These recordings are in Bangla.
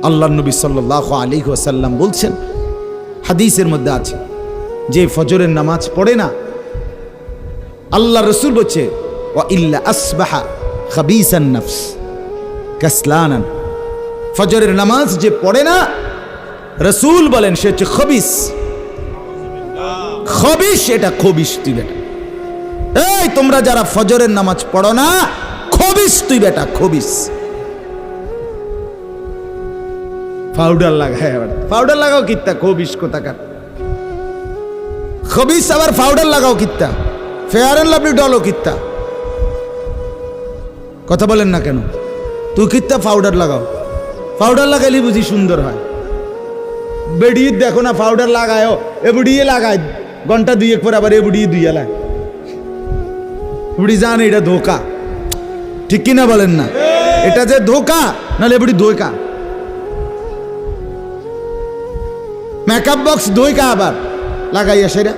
আল্লাহ নবী সাল্লাল্লাহু আলাইহি ওয়াসাল্লাম বলছেন, হাদিসের মধ্যে আছে, যে ফজরের নামাজ পড়ে না, আল্লাহ রসুল বলছে ওয়া ইল্লা আসবাহা খাবিসান নফস কাসলানান, ফজরের নামাজ যে পড়ে না, রসুল বলেন সে হচ্ছে খবিস। খবিস, এটা খবিস তুই বেটা। এই তোমরা যারা ফজরের নামাজ পড়ো না, খবিস তুই বেটা, খবিস। পাউডার লাগায়, পাউডার লাগাও কিত্তা, খবিস কোথাকার। খবিস আবার পাউডার লাগাও কিত্তা, ফেয়ার এন্ড লাভলি ডলও কিত্তা। কথা বলেন না কেন? তুই কিত্তা পাউডার লাগাও, পাউডার লাগাইলে বুঝি সুন্দর হয়। বেড়িয়ে দেখো না পাউডার লাগায়, এ বুড়িয়ে লাগায় ঘন্টা দুই এক পর আবার এ বুড়িয়ে দুইয়া লাগায়। বুড়ি জানে এটা ধোকা, ঠিক কিনা বলেন না? এটা যে ধোকা, নাহলে বুড়ি ধোকা। মেকআপ বক্স ধোকা আবার লাগাইয়া সেটা,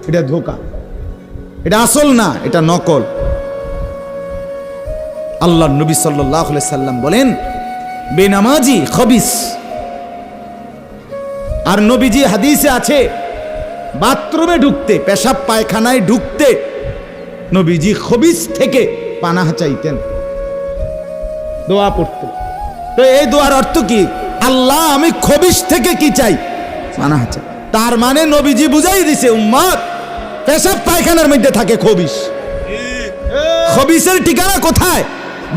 এটা ধোকা, এটা আসল না, এটা নকল। আল্লাহ নবী সাল্লাল্লাহু আলাইহি সাল্লাম বলেন বেনামাজি খবিস। আর নবীজি হাদিসে আছে, বাথরুমে ঢুকতে, পেশাব পায়খানায় ঢুকতে নবীজি খবিস থেকে পানাহ চাইতেন, দোয়া পড়তেন। তো এই দোয়ার অর্থ কি? আল্লাহ আমি খবিস থেকে কি চাই? পানাহ চাই। তার মানে নবীজি বুঝাই দিছে উম্মত, পেশাব পায়খানার মধ্যে থাকে খবিস। খবিসের ঠিকানা কোথায়?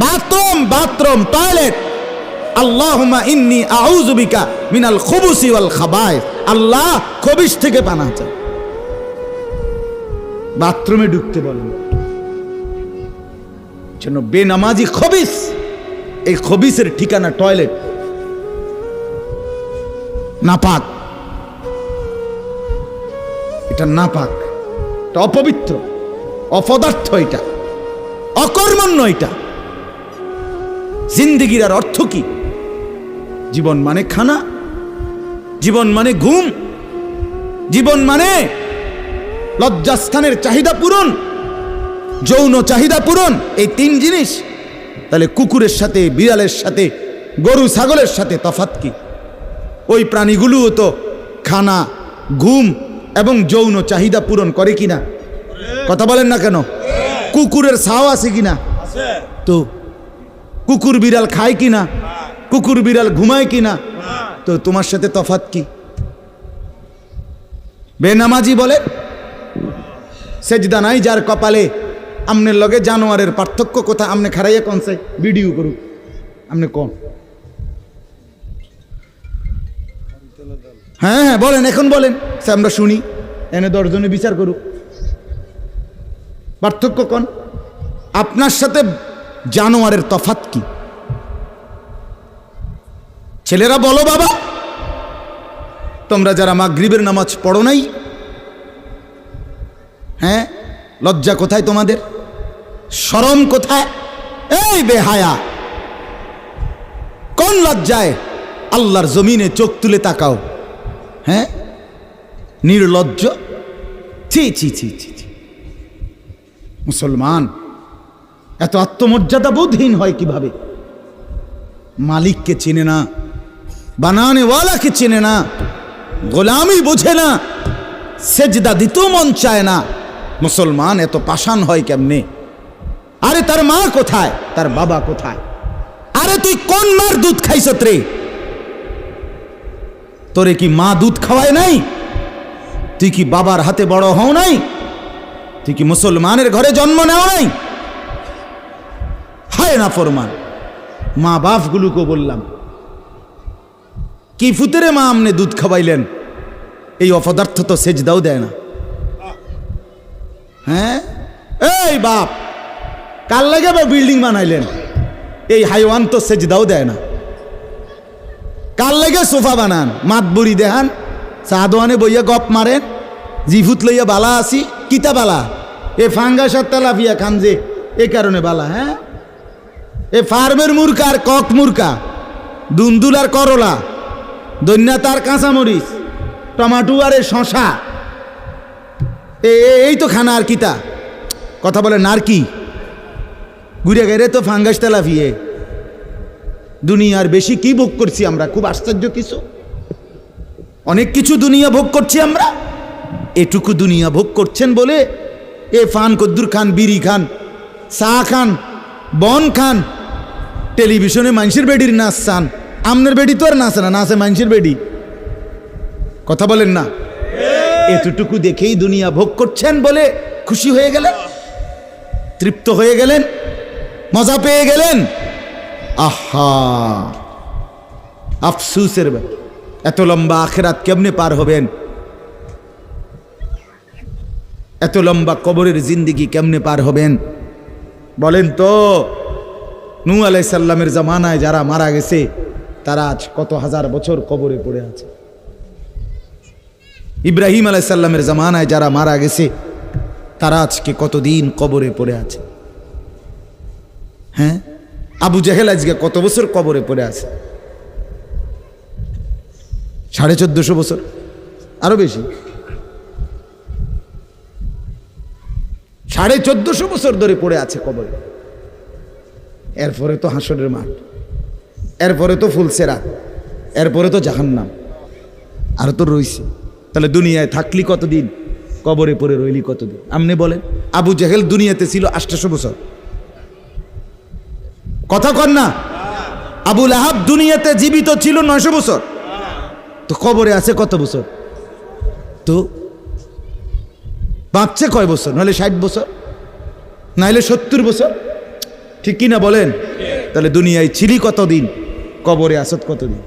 Bathroom, bathroom, toilet. আল্লাহুম্মা ইন্নী আউযু বিকা মিনাল খুবুসি ওয়াল খাবায়েস। আল্লাহ খবিস থেকে পানাহ চাই। বাথরুমে ঢুকতে বলেন, জন্য বেনামাজি খবিস। এই খবিসের ঠিকানা টয়লেট, নাপাক। এটা নাপাক, এটা অপবিত্র, অপদার্থ, এটা অকর্মণ্য। এটা জিন্দেগির আর অর্থ কি? জীবন মানে খানা, জীবন মানে ঘুম, জীবন মানে লজ্জাস্থানের চাহিদা পূরণ, যৌন চাহিদা পূরণ, এই তিন জিনিস। তাহলে কুকুরের সাথে, বিড়ালের সাথে, গরু ছাগলের সাথে তফাৎ কি? ওই প্রাণীগুলোও তো খানা, ঘুম এবং যৌন চাহিদা পূরণ করে কিনা? কথা বলেন না কেন? কুকুরের ছাও আছে কিনা? তো কুকুর বিড়াল খায় কিনা? কুকুর বিড়াল ঘুমায় কিনা? তো তোমার সাথে তফাৎ কি? বেনামাজি বলে সেজদা নাই যার কপালে, আমনের লগে জানোয়ারের পার্থক্য কোথা? আমনে খারাইয়া কনছে ভিডিও করুক, আমনে কোন? হ্যাঁ হ্যাঁ বলেন, এখন বলেন, আমরা শুনি, এনে 10 জনে বিচার করুক। পার্থক্য কোন? আপনার সাথে জানোয়ারের তফাৎ কি? ছেলেরা বলো বাবা, তোমরা যারা মাগরিবের নামাজ পড়ো নাই, হ্যাঁ, লজ্জা কোথায় তোমাদের? শরম কোথায়? এই বেহায়া, কোন লজ্জায় আল্লাহর জমিনে চোখ তুলে তাকাও? হ্যাঁ, নির্লজ্জ। ছি ছি ছি ছি ছি। মুসলমান এত আত্মমর্যাদা বোধহীন হয় কিভাবে? মালিককে চেনে না, বানানেওয়ালাকে চেনে না, গোলামি বোঝে না, সেজদা দিতেও মন চায় না। মুসলমান এত পাষাণ হয় কেমনে? আরে তার মা কোথায়? তার বাবা কোথায়? আরে তুই কোন মার দুধ খাইছত রে? তোরে কি মা দুধ খাওয়ায় নাই? তুই কি বাবার হাতে বড় হও নাই? তুই কি মুসলমানের ঘরে জন্ম নেও নাই? হায় না ফরমান। মা বাপ গুলোকে বললাম, কি ফুতেরে মা আমনে দুধ খাওয়াইলেন? এই অপদার্থ তো সেজদাও দেয় না। হ্যাঁ, এই বাপ কাল লাগে বিল্ডিং বানাইলেন? এই হাইওয়ান তো সেজদাও দেয় না। কাল লাগে সোফা বানান, মাতবুরি দেহান, সাদোয়ানে বইয়া গপ মারেন, জিফুত লইয়া বালা আসি, কিতা বালা? এ ফাঙ্গাস আর তেলাপিয়া খান যে, এ কারণে বালা। হ্যাঁ, এ ফার্মের মুরকা আর কক মুরকা, দুন্দুল আর করলা, দৈন্যা তার কাঁচামরিচ, টমাটো আর শশা, এই তো খানা। আর কিতা কথা বলে? নার কি ঘুরে গেলে তো ফাঙ্গাস তেলাপিয়ে। দুনিয়ার বেশি কি ভোগ করছি আমরা? খুব আশ্চর্য কিছু, অনেক কিছু দুনিয়া ভোগ করছি আমরা। এটুকু দুনিয়া ভোগ করছেন বলে এ ফান কদ্দুর খান, বিড়ি খান, চা খান, বন খান, টেলিভিশনে মানুষের বেডির নাচ চান। আমনের বেডি তো আর নাচে না, নাচে মানুষের বেডি। কথা বলেন না? এতটুকু দেখেই দুনিয়া ভোগ করছেন বলে খুশি হয়ে গেলেন, তৃপ্ত হয়ে গেলেন, মজা পেয়ে গেলেন। আহা, আফসুসের ব্যাপার। এত লম্বা আখিরাত কেমনে পার হবেন? এত লম্বা কবরের জিন্দেগি কেমনে পার হবেন বলেন তো? নূহ আলাইহিস সালামের জামানায় যারা মারা গেছে তারা আজ কত হাজার বছর কবরে পড়ে আছে। ইব্রাহিম আলাইহিস সালামের জামানায় যারা মারা গেছে তারা আজকে কতদিন কবরে পড়ে আছে। হ্যাঁ, আবু জেহেল আজকে কত বছর কবরে পড়ে আছে? 1450 বছর, আরো বেশি, 1450 বছর ধরে পড়ে আছে কবরে। এরপরে তো হাসরের মাঠ, এরপরে তো ফুলসেরাত, এরপরে তো জাহান্নাম, আর তো রইছে। তাহলে দুনিয়ায় থাকলি কতদিন, কবরে পড়ে রইলি কতদিন? আপনি বলেন। আবু জেহেল দুনিয়াতে ছিল 800 বছর, কথা কন না? আবু লাহাব দুনিয়াতে জীবিত ছিল 900 বছর, তো কবরে আছে কত বছর? তো বাঁচছে কয় বছর? নাহলে 60 বছর, নাহলে 70 বছর, ঠিক কিনা বলেন? তাহলে দুনিয়ায় ছিলি কতদিন, কবরে আসত কতদিন?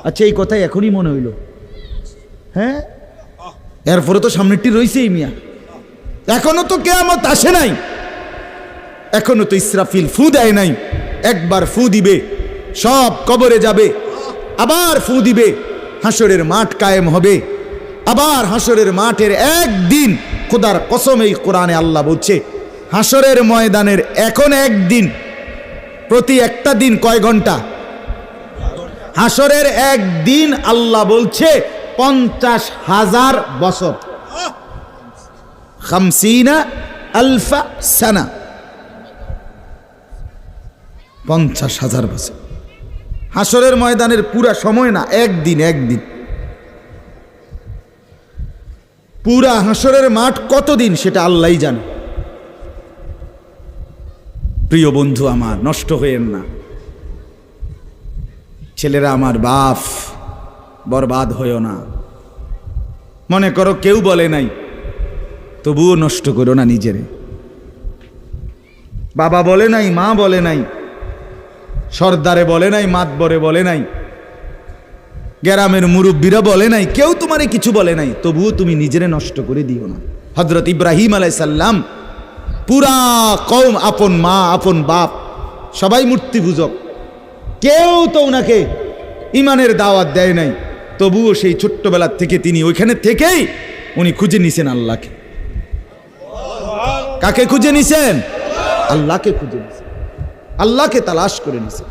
আচ্ছা, এই কথাই এখনই মনে হইল। হ্যাঁ, এরপরে তো সামনেরটি রয়েছেই মিয়া, এখনো তো কিয়ামত আসে নাই, এখনো তো ইসরাফিল ফু দেয় নাই। একবার ফু দিবে, সব কবরে যাবে, আবার ফু দিবে, হাসরের মাঠ কায়েম হবে। আবার হাসরের মাঠের একদিন, খোদার কসম এই কোরআনে আল্লাহ বলছে, হাসরের ময়দানের এখন একদিন, প্রতি একটা দিন কয় ঘন্টা? হাসরের একদিন আল্লাহ বলছে 50,000 বছর, 50,000 সানা, 50,000 বছর। হাসরের ময়দানের পুরা সময় না, একদিন, একদিন। পুরা হাসরের মাঠ কতদিন সেটা আল্লাহই জানে। প্রিয় বন্ধু আমার, নষ্ট হয়েন না। ছেলেরা আমার, বাপ, বরবাদ হইও না। মনে করো কেউ বলে নাই, তবুও নষ্ট করো না নিজেরে। বাবা বলে নাই, মা বলে নাই, সর্দারে বলে নাই, মাতবরে বলে নাই, গ্রামের মুরব্বীরা বলে নাই, কেউ তোমারে কিছু বলে নাই, তবুও তুমি নিজেরে নষ্ট করে দিও না। হযরত ইব্রাহিম আলাইহিস সালাম, পুরা কওম, আপন মা, আপন বাপ, সবাই মূর্তি পূজক, কেউ তো ওনাকে ইমানের দাওয়াত দেয় নাই, তবুও সেই ছোট্টবেলার থেকে তিনি ওইখানে থেকেই উনি খুঁজে নিছেন আল্লাহকে। কাকে খুঁজে নিছেন? আল্লাহকে খুঁজে নিছেন, আল্লাহকে তালাশ করে নিছেন।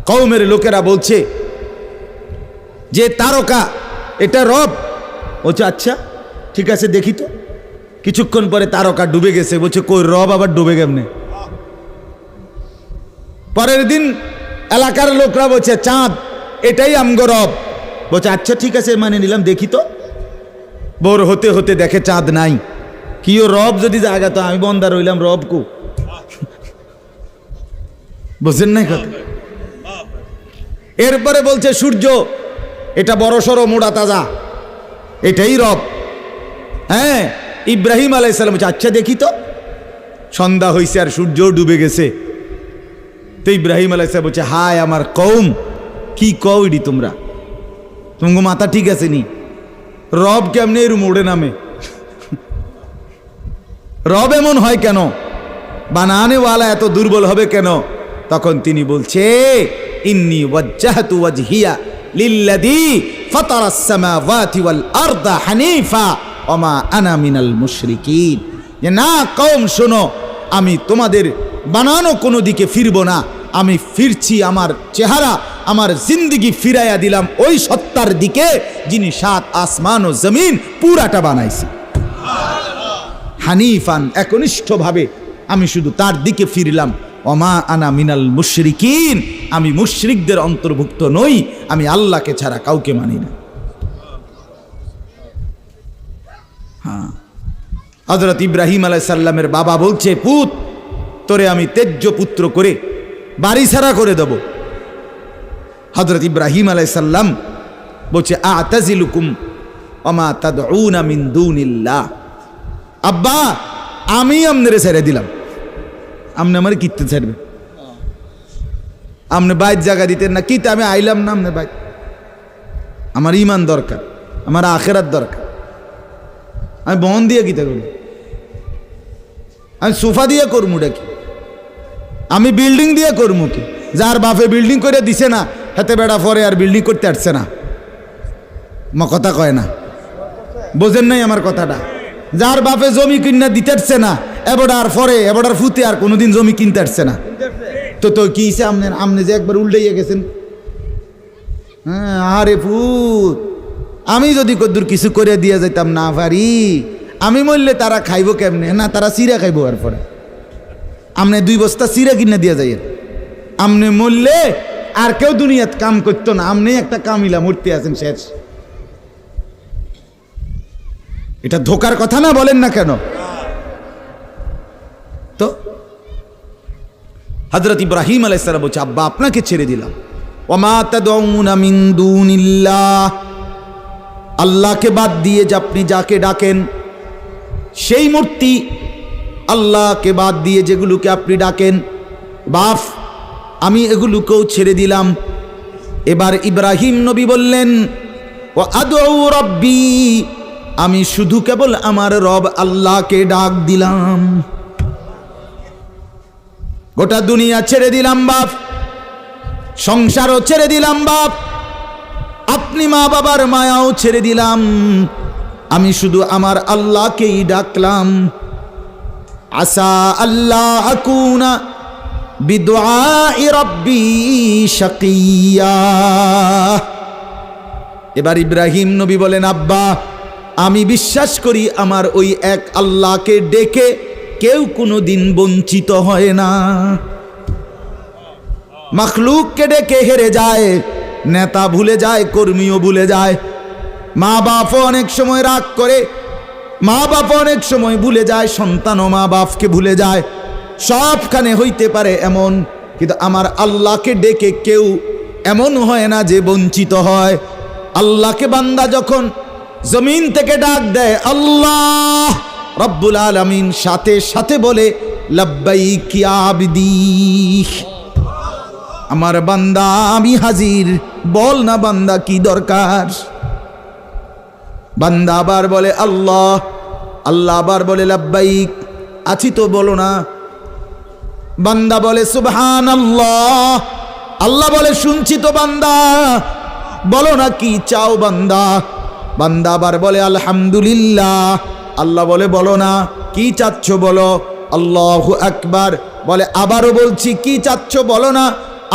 কওমের লোকেরা বলছে যে তারকা এটা রব। বলছে আচ্ছা ঠিক আছে দেখি তো। কিছুক্ষণ পরে তারকা ডুবে গেছে। বলছে কই রব আবার ডুবে কেমনে? পরের দিন এলাকার লোকরা বলছে চাঁদ, এটাই আমগো রব। বলছে আচ্ছা ঠিক আছে মানে নিলাম, দেখি তো। ভোর হতে হতে দেখে চাঁদ নাই। কিও রব যদি জায়গা তো আমি বন্দা রইলাম, রব কু? বুঝেন নাই কথা? এরপরে বলছে সূর্য, এটা বড় সড়ো মোড়া তাজা, এটাই রব। হ্যাঁ, ইব্রাহিম আলাইহিস সালাম বলছে আচ্ছা দেখি তো। সন্ধ্যা হয়েছে আর সূর্য ডুবে গেছে। তো ইব্রাহিম আলাইহিস সালাম বলছে হায় আমার কওম, কি কও ইডি তোমরা? তোমার মাথা ঠিক আছে নি? রব কেমনে এর মোড়ে নামে? রব এমন হয় কেন? বানানেওয়ালা এত দুর্বল হবে কেন? তখন তিনি বলছে ইন্নী ওয়াজ্জাহতু ওয়াজহিয়া লিল্লাযী ফাতারাস সামাওয়াতি ওয়াল আরদা হানিফা ওয়া মা আনা মিনাল মুশরিকিন। যে না কওম শোনো, আমি তোমাদের বানানো কোনো দিকে ফিরবো না, আমি ফিরছি আমার চেহারা, আমার জিন্দেগি ফিরাইয়া দিলাম ওই সত্তার দিকে যিনি 7 আসমান ও জমিন পুরাটা বানাইছে। হানিফান, একনিষ্ঠভাবে আমি শুধু তার দিকে ফিরলাম। ওমা আনা মিনাল মুশরিকিন, আমি মুশরিকদের অন্তর্ভুক্ত নই, আমি আল্লাহকে ছাড়া কাউকে মানি না। হ্যাঁ, হযরত ইব্রাহিম আলাইহিস সালামের বাবা বলছে, পুত তোরে আমি তেজ্য পুত্র করে বাড়ি ছাড়া করে দেব। হযরত ইব্রাহিম আলাইহিস সালাম বলছে, আ'তাজিলুকুম ওমা তাদউনা মিন দুনিল্লাহ, আব্বা আমি আমনেরে ছেড়ে দিলাম, আপনি আমার কিতে ছাড়বে, আপনি বাইর জায়গা দিতেন না কিতে, আমি আইলাম না আপনি বাইর, আমার ইমান দরকার, আমার আখেরাত দরকার, আমি বন দিয়ে কিতে করব, আমি সোফা দিয়ে করমুটা কি, আমি বিল্ডিং দিয়ে করমু কি? যার বাপে বিল্ডিং করে দিছে না হাতে বেড়া পরে আর বিল্ডিং করতে আসছে না, কথা কয় না, বোঝেন নাই আমার কথাটা? যার বাপে জমি কিনা দিতে আসছে না এবারে পরে এবারে ফুতে আর কোনোদিন জমি কিনতে আসছে না, তো তো কি আপনি যে একবার উল্টাইয়া গেছেন। হ্যাঁ, আরে ফুত, আমি যদি কদ্দুর কিছু করে দিয়ে যাইতাম না পারি, আমি মরলে তারা খাইব কেমনে? না তারা চিরা খাইব, আর পরে আপনি 2 বস্তা চিরা কিনে দিয়ে যাইয়েন, আপনি মরলে আর কেউ দুনিয়াত কাম করতো না, আপনি একটা কামিলা মূর্তি আছেন শেষ। এটা ধোকার কথা না, বলেন না কেন? তো হযরত ইব্রাহিম আলাইহিস সালাম বলছে, আব্বা আপনাকে ছেড়ে দিলাম। ওমা তাদউনা মিন দুনিল্লাহ, আল্লাহকে বাদ দিয়ে যে আপনি যাকে ডাকেন সেই মূর্তি, আল্লাহকে বাদ দিয়ে যেগুলোকে আপনি ডাকেন, বাপ আমি এগুলোকেও ছেড়ে দিলাম। এবার ইব্রাহিম নবী বললেন, ও আদউ রাব্বি, আমি শুধু কেবল আমার রব আল্লাহকে ডাক দিলাম, গোটা দুনিয়া ছেড়ে দিলাম বাপ, সংসারও ছেড়ে দিলাম বাপ, আপনি মা বাবার মায়াও ছেড়ে দিলাম, আমি শুধু আমার আল্লাহকেই ডাকলাম। আসা আল্লাহ আকুনা বিদুআই রাব্বি শাকিয়া। এবার ইব্রাহিম নবী বলেন, আব্বা আমি বিশ্বাস করি আমার ওই এক আল্লাহকে ডেকে কেউ কোনোদিন বঞ্চিত হয় না। মাখলুককে ডেকে হেরে যায়, নেতা ভুলে যায়, কর্মীও ভুলে যায়, মা বাপও অনেক সময় রাগ করে, মা বাপ অনেক সময় ভুলে যায়, সন্তানও মা বাপকে ভুলে যায়, সবখানে হইতে পারে এমন, কিন্তু আমার আল্লাহকে ডেকে কেউ এমন হয় না যে বঞ্চিত হয়। আল্লাহকে বান্দা যখন জমিন থেকে ডাক দেয় আল্লাহ রব্বুল আলামিন সাথে সাথে বলে লাব্বাইক ইয়া আবদি, আমার বান্দা আমি হাজির, বল না বান্দা কি দরকার। বান্দা আবার বলে আল্লাহ, আল্লাহ আবার বলে লাব্বাইক, আছি তো বলো না। বান্দা বলে সুবহানাল্লাহ, আল্লাহ বলে শুনছি তো বান্দা, বলো না কি চাও বান্দা। বান্দা আবার বলে আলহামদুলিল্লাহ, আল্লাহ বলে বলো না কি চাচ্ছ বলো। আল্লাহু আকবার, বলে আবারও বলছি কি চাচ্ছ বলো না,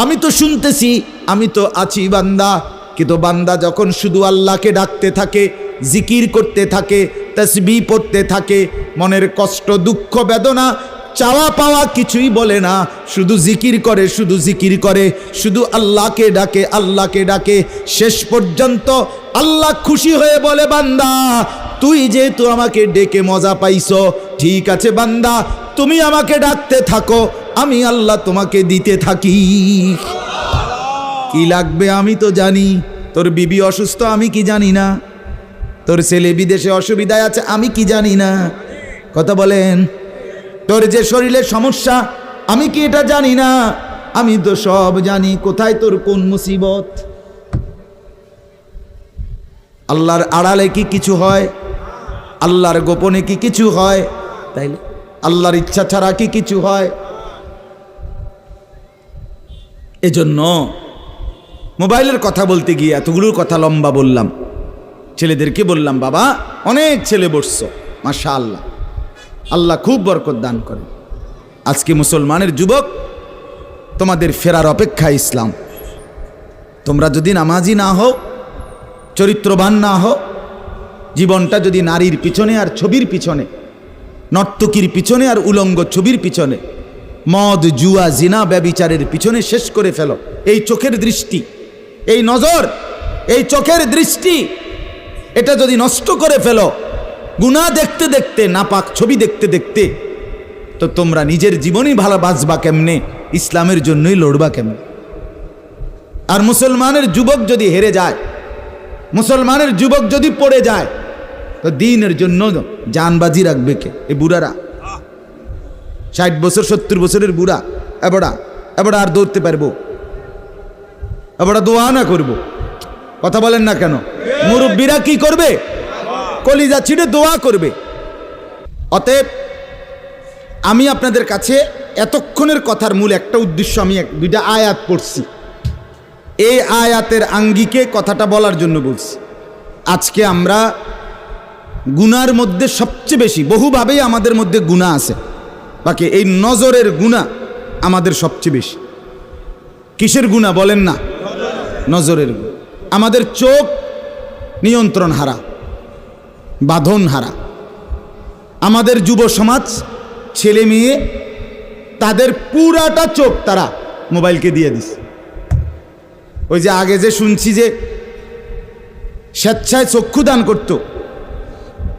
আমি তো শুনতেছি, আমি তো আছি বান্দা। কিন্তু বান্দা যখন শুধু আল্লাহকে ডাকতে থাকে, জিকির করতে থাকে, তাসবিহ পড়তে থাকে, মনের কষ্ট দুঃখ বেদনা চাওয়া পাওয়া কিছুই বলে না, শুধু জিকির করে, শুধু জিকির করে, শুধু আল্লাহকে ডাকে, আল্লাহকে ডাকে, শেষ পর্যন্ত আল্লাহ খুশি হয়ে বলে বান্দা তুই যেহেতু আমাকে ডেকে মজা পাইছো, ঠিক আছে বান্দা তুমি আমাকে ডাকতে থাকো, আমি আল্লাহ তোমাকে দিতে থাকি। কি লাগবে আমি তো জানি, তোর বিবি অসুস্থ আমি কি জানি না, তোর ছেলে বিদেশে অসুবিধায় আছে আমি কি জানি না, কথা বলেন। তোর যে শরীরের সমস্যা আমি কি এটা জানি না, আমি তো সব জানি, কোথায় তোর কোন মুসিবত। আল্লাহর আড়ালে কি কিছু হয়, আল্লাহর গোপনে কি কিছু হয়, তাইলে আল্লাহর ইচ্ছা ছাড়া কি কিছু হয়। এজন্য মোবাইলের কথা বলতে গিয়ে এতগুলোর কথা লম্বা বললাম। ছেলেদেরকে বললাম বাবা অনেক ছেলে বসছো, মাশাআল্লাহ, আল্লাহ খুব বরকত দান করে। আজকে মুসলমানের যুবক তোমাদের ফেরার অপেক্ষা ইসলাম। তোমরা যদি নামাজি না হও, চরিত্রবান না হও, জীবনটা যদি নারীর পিছনে আর ছবির পিছনে, নর্তকীর পিছনে আর উলঙ্গ ছবির পিছনে, মদ, জুয়া, জিনা, ব্যভিচারের পিছনে শেষ করে ফেলো। এই চোখের দৃষ্টি, এই নজর, এই চোখের দৃষ্টি, এটা যদি নষ্ট করে ফেলো গুনাহ দেখতে দেখতে, নাপাক ছবি দেখতে দেখতে, তো তোমরা নিজের জীবনই ভালো বাঁচবা কেমনে, ইসলামের জন্যই লড়বা কেমনে? আর মুসলমানের যুবক যদি হেরে যায়, মুসলমানের যুবক যদি পড়ে যায়, তো দ্বীনের জন্য জানবাজি রাখবে কে? এই বুড়ারা, 60 বছর 70 বছরের বুড়া, এবারে আর দৌড়তে পারবো? এবারে দোয়া না করবো? কথা বলেন না কেন? মুরব্বীরা কি করবে? কলিজা ছিঁড়ে দোয়া করবে। অতএব আমি আপনাদের কাছে এতক্ষণের কথার মূল একটা উদ্দেশ্য, আমি দুইটা আয়াত পড়ছি, এই আয়াতের আঙ্গিকে কথাটা বলার জন্য বলছি। আজকে আমরা গুনার মধ্যে সবচেয়ে বেশি, বহুভাবেই আমাদের মধ্যে গুনাহ আছে, বাকি এই নজরের গুনাহ আমাদের সবচেয়ে বেশি। কিসের গুনাহ বলেন না? নজরের গুনাহ। আমাদের চোখ নিয়ন্ত্রণ হারা, বাঁধন হারা। আমাদের যুব সমাজ, ছেলে মেয়ে, তাদের পুরাটা চোখ তারা মোবাইলকে দিয়ে দিছে। ওই যে আগে যে শুনছি যে স্বেচ্ছায় চক্ষুদান করত,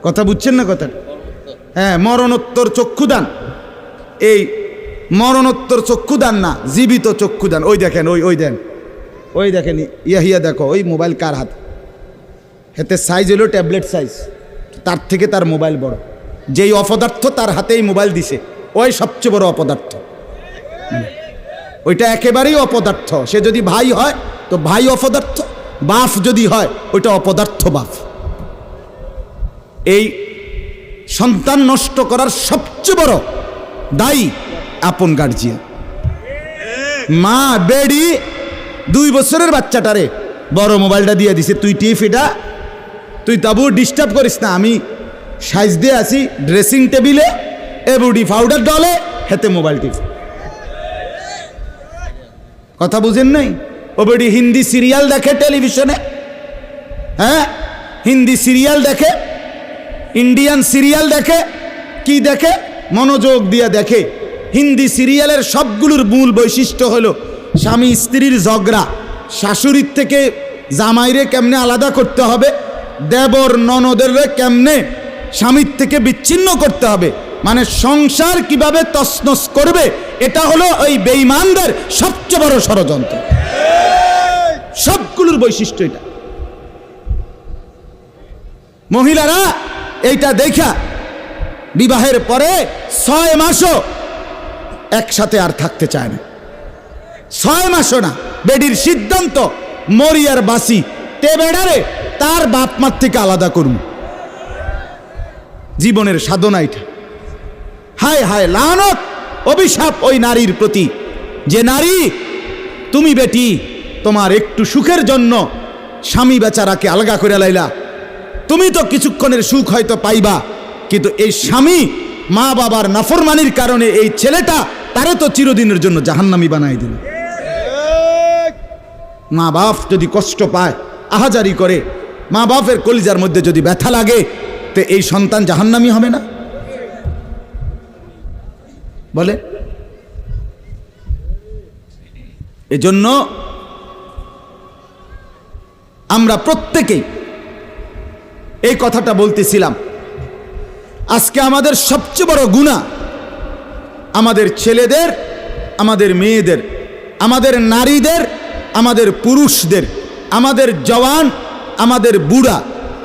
কথা বুঝছেন না কথাটা? হ্যাঁ, মরণোত্তর চক্ষুদান। এই মরণোত্তর চক্ষুদান না, জীবিত চক্ষুদান। ওই দেখেন, ওই দেখেন, ইয়া দেখো, ওই মোবাইল কার হাত, হাতে সাইজ হলো ট্যাবলেট সাইজ, তার থেকে তার মোবাইল বড়। যেই অপদার্থ তার হাতেই মোবাইল দিছে, ওই সবচেয়ে বড় অপদার্থ। ওইটা একেবারেই অপদার্থ। সে যদি ভাই হয় তো ভাই অপদার্থ, বাপ যদি হয় ওইটা অপদার্থ বাপ। এই সন্তান নষ্ট করার সবচেয়ে বড় দায়ী আপন গার্জিয়ান। মা বেডি 2 বছরের বাচ্চাটারে বড় মোবাইলটা দিয়ে দিছে, তুই টিপ এটা, তুই তাবু ডিস্টার্ব করিস না, আমি সাইজ দিয়ে আসি ড্রেসিং টেবিলে, এবুডি পাউডার ডলে, হেতে মোবাইল টিপ। কথা বুঝেন নাই? ও বেডি হিন্দি সিরিয়াল দেখে টেলিভিশনে, হ্যাঁ, হিন্দি সিরিয়াল দেখে, ইন্ডিয়ান সিরিয়াল দেখে, কি দেখে? মনোযোগ দিয়ে দেখে। হিন্দি সিরিয়ালের সবগুলোর মূল বৈশিষ্ট্য হলো স্বামী স্ত্রীর ঝগড়া, শাশুড়ির থেকে জামাইরে কেমনে আলাদা করতে হবে, দেবর ননদের কেমনে স্বামীর থেকে বিচ্ছিন্ন করতে হবে, মানে সংসার কিভাবে তছনছ করবে, এটা হলো ওই বেঈমানদের সবচেয়ে বড় ষড়যন্ত্র। সবগুলোর বৈশিষ্ট্য এটা। মহিলারা এইটা দেখা বিবাহের পরে 6 মাসও একসাথে আর থাকতে চায় না। 6 মাসও না। বেডির সিদ্ধান্ত, মরিয়ার বাসি তে বেড়ারে তার বাপ মার থেকে আলাদা করুন। জীবনের সাধনা এটা। হায় হায়, লানত, অভিশাপ ওই নারীর প্রতি, যে নারী তুমি বেটি তোমার একটু সুখের জন্য স্বামী বেচারাকে আলগা করে লাইলা। তুমি তো কিছুক্ষণের সুখ হয়তো পাইবা, কিন্তু এই স্বামী মা বাবার নাফরমানির কারণে এই ছেলেটা তারে তো চিরদিনের জন্য জাহান্নামী বানাই দিল। মা বাপ যদি কষ্ট পায়, আহাজারি করে, মা বাপের কলিজার মধ্যে যদি ব্যথা লাগে, তো এই সন্তান জাহান্নামী হবে না? বলে। এজন্য আমরা প্রত্যেকেই এই কথাটা বলতেছিলাম, আজকে আমাদের সবচেয়ে বড় গুনাহ আমাদের ছেলেদের, আমাদের মেয়েদের, আমাদের নারীদের, আমাদের পুরুষদের, আমাদের জওয়ান, আমাদের বুড়া,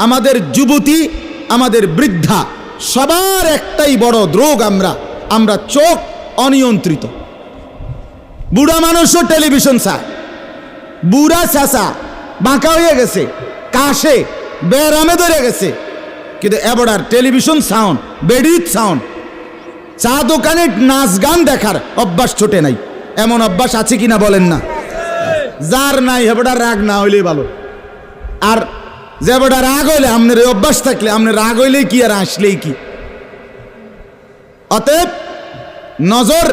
আমাদের যুবতী, আমাদের বৃদ্ধা, সবার একটাই বড় রোগ। আমরা চোখ অনিয়ন্ত্রিত। বুড়া মানুষও টেলিভিশন চায়, বুড়া চাচা বাঁকা হয়ে গেছে, কাশে বেরামে ধরে গেছে, কিন্তু এবার টেলিভিশন সাউন্ড, বেডির সাউন্ড, চা দোকানে নাচ গান দেখার অভ্যাস ছোটে নাই। এমন অভ্যাস আছে কিনা বলেন না? যার নাই হেবড়া রাগ না হইলেই ভালো। আর যে বেটা রাগ হইলে, আপনার এই অভ্যাস থাকলে, আপনার রাগ হইলেই কি আর আসলেই কি। অতএব নজর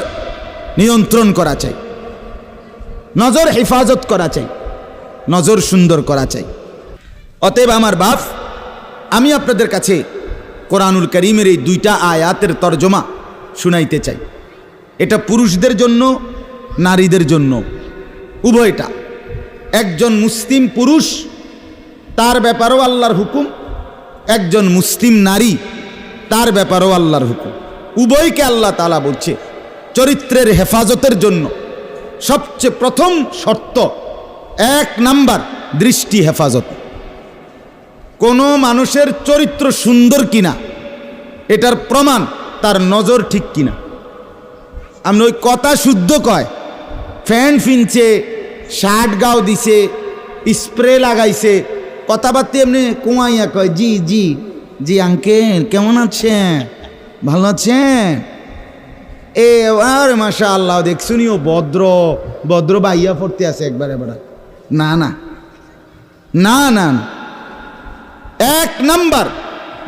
নিয়ন্ত্রণ করা চাই, নজর হেফাজত করা চাই, নজর সুন্দর করা চাই। অতএব আমার বাপ, আমি আপনাদের কাছে কোরআনুল কারীমের এই 2টা আয়াতের তরজমা শুনাইতে চাই। এটা পুরুষদের জন্য, নারীদের জন্য, উভয়টা। একজন মুসলিম পুরুষ, তার ব্যাপারেও আল্লাহর হুকুম, একজন মুসলিম নারী, তার ব্যাপারেও আল্লাহর হুকুম। উভয়কে আল্লাহ তাআলা বলছে চরিত্রের হেফাজতের জন্য সবচেয়ে প্রথম শর্ত, 1 নাম্বার দৃষ্টি হেফাজত। কোনো মানুষের চরিত্র সুন্দর কিনা এটার প্রমাণ তার নজর ঠিক কিনা। আপনি ওই কথা শুদ্ধ কয়, ফ্যান ফিনছে, শার্ট গাও দিছে, স্প্রে লাগাইছে, কথাবার্তা এমনি কুয়াইয়া কয় জি জি জি আঙ্কেল কেমন আছেন, ভালো আছেন, এ আর মাশাআল্লাহ দেখছুনিও ভদ্র ভদ্র বাইয়া পড়তে আছে একবারে বড়। না না না না, 1 নাম্বার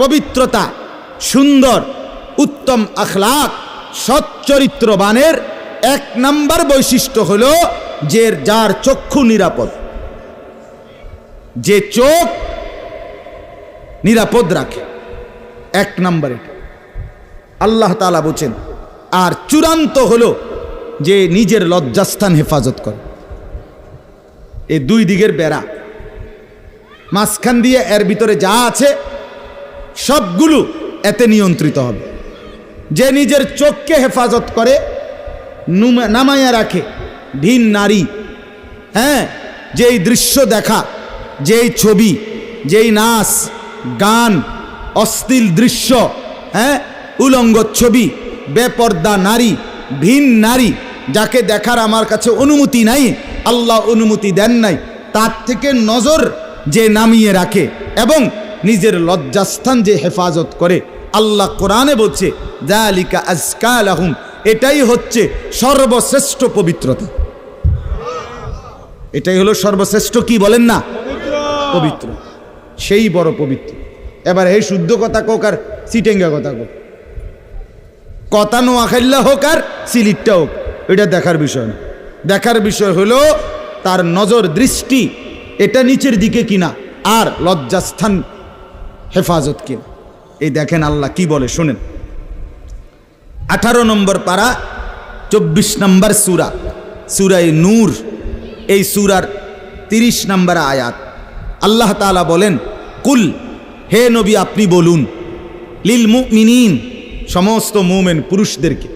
পবিত্রতা, সুন্দর উত্তম আখলাক, সৎ চরিত্রবানের 1 নাম্বার বৈশিষ্ট্য হলো যে যার চক্ষু নিরাপদ, যে চোখ নিরাপদ রাখে। 1 নাম্বার এটা আল্লাহ তাআলা বলেন। আর চূড়ান্ত হলো যে নিজের লজ্জাস্থান হেফাজত করে। এই 2 দিকের বেড়া, মাঝখান দিয়ে এর ভিতরে যা আছে সবগুলো এতে নিয়ন্ত্রিত হবে। যে নিজের চোখকে হেফাজত করে, নামাইয়া রাখে, ভিন নারী, হ্যাঁ, যেই দৃশ্য দেখা, যেই ছবি, যেই নাচ গান, অশ্লীল দৃশ্য, হ্যাঁ, উলঙ্গ ছবি, বেপর্দা নারী, ভিন নারী, যাকে দেখার আমার কাছে অনুমতি নাই, আল্লাহ অনুমতি দেন নাই, তার থেকে নজর যে নামিয়ে রাখে এবং নিজের লজ্জাস্থান যে হেফাজত করে, আল্লাহ কোরআনে বলছে যালিকা আজকা লাহুম, এটাই হচ্ছে সর্বশ্রেষ্ঠ পবিত্রতা। এটাই হলো সর্বশ্রেষ্ঠ, কি বলেন না, পবিত্র, সেই বড় পবিত্র। এবার এই শুদ্ধ কথা কোক আর সিটেঙ্গা কথা কোক, কথা নোয়াখাইল্লা হোক আর সিলিটটা হোক, এটা দেখার বিষয় না। দেখার বিষয় হলো তার নজর দৃষ্টি এটা নিচের দিকে কিনা, আর লজ্জাস্থান হেফাজত কিনা। এই দেখেন আল্লাহ কি বলে শোনেন। 18 নম্বর পারা 24 নম্বর সূরা, সূরায়ে নূর, এই সূরার 30 নম্বর আয়াত। আল্লাহ তাআলা বলেন, কুল, হে নবী আপনি বলুন, লিল মুমিনিন, সমস্ত মুমিন পুরুষদেরকে,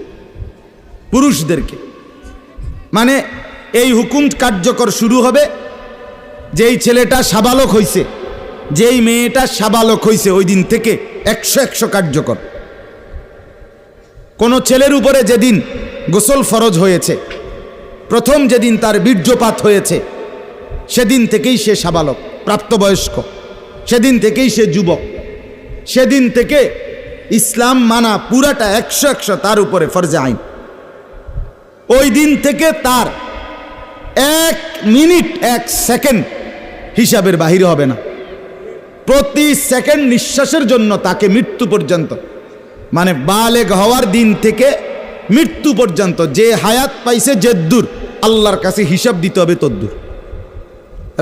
পুরুষদেরকে মানে এই হুকুম কার্যকর শুরু হবে যেই ছেলেটা সাবালক হইছে, যেই মেয়েটা সাবালক হইছে, ওই দিন থেকে 100 কার্যকর। কোন ছেলের উপরে যেদিন গোসল ফরজ হয়েছে, প্রথম যেদিন তার বীর্যপাত হয়েছে, সেদিন থেকেই সে সাবালক, প্রাপ্তবয়স্ক, সেদিন থেকেই সে যুবক, সেদিন থেকে ইসলাম মানা পুরাটা 100 তার উপরে ফরজে আইন। ওই দিন থেকে তার 1 মিনিট 1 সেকেন্ড হিসাবের বাহিরে হবে না। প্রতি সেকেন্ড নিঃশ্বাসের জন্য তাকে মৃত্যু পর্যন্ত, মানে বালেগ হওয়ার দিন থেকে মৃত্যু পর্যন্ত যে হায়াত পাইছে যেদ্দুর, আল্লাহর কাছে হিসাব দিতে হবে তদ্দুর।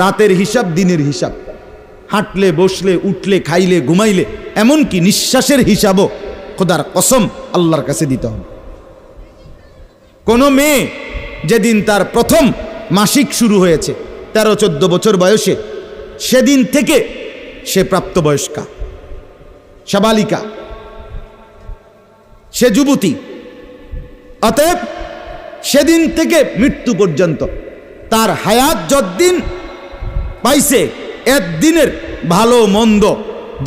রাতের হিসাব, দিনের হিসাব, হাঁটলে বসলে উঠলে খাইলে ঘুমাইলে, এমনকি নিঃশ্বাসের হিসাবও খোদার কসম আল্লাহর কাছে দিতে হবে। কোনো মেয়ে যেদিন তার প্রথম মাসিক শুরু হয়েছে 13-14 বছর বয়সে, সেদিন থেকে সে প্রাপ্তবয়স্কা, সাবালিকা, সে যুবতী। অতএব সেদিন থেকে মৃত্যু পর্যন্ত তার হায়াত যতদিন পাইছে, একদিনের ভালো মন্দ,